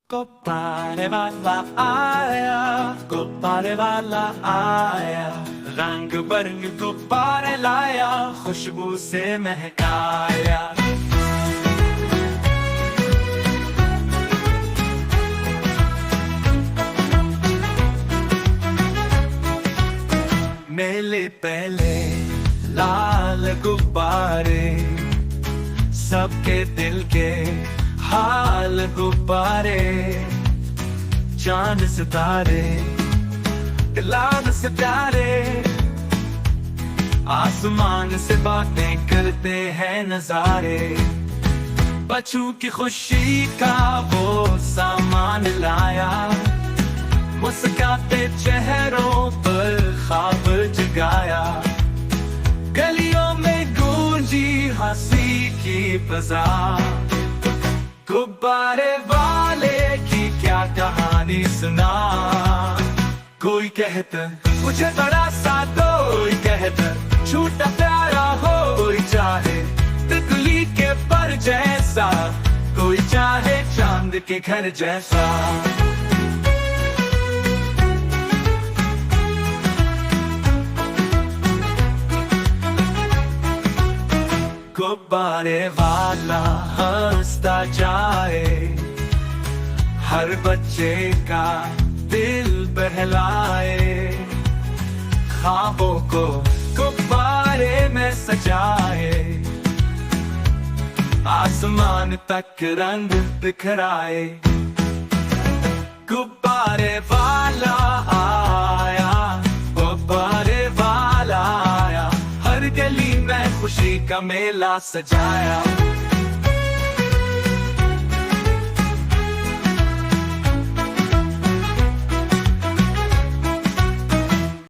गुब्बारे वाला आया, गुब्बारे वाला आया, रंग बिरंग गुब्बारे लाया, खुशबू से महकाया। मेले पहले लाल गुब्बारे, सबके दिल के हाल गुब्बारे, चांद सितारे लाल से प्यारे, आसमान से बातें करते हैं नजारे। बच्चों की खुशी का वो सामान लाया, मुस्कुराते चेहरों पर ख्वाब जगाया। गलियों में गूंजी हंसी की फजा, गुब्बारे वाले की क्या कहानी सुना। कोई कहता मुझे बड़ा सा, कोई कहता छोटा प्यारा हो, कोई चाहे तितली के पर जैसा, कोई चाहे चांद के घर जैसा। गुब्बारे वाला हंसता जाए, हर बच्चे का दिल बहलाए। ख्वाबों को गुब्बारे में सजाए, आसमान तक रंग बिखराए। गुब्बारे वाला आया, गुब्बारे वाला आया, हर गली में खुशी का मेला सजाया।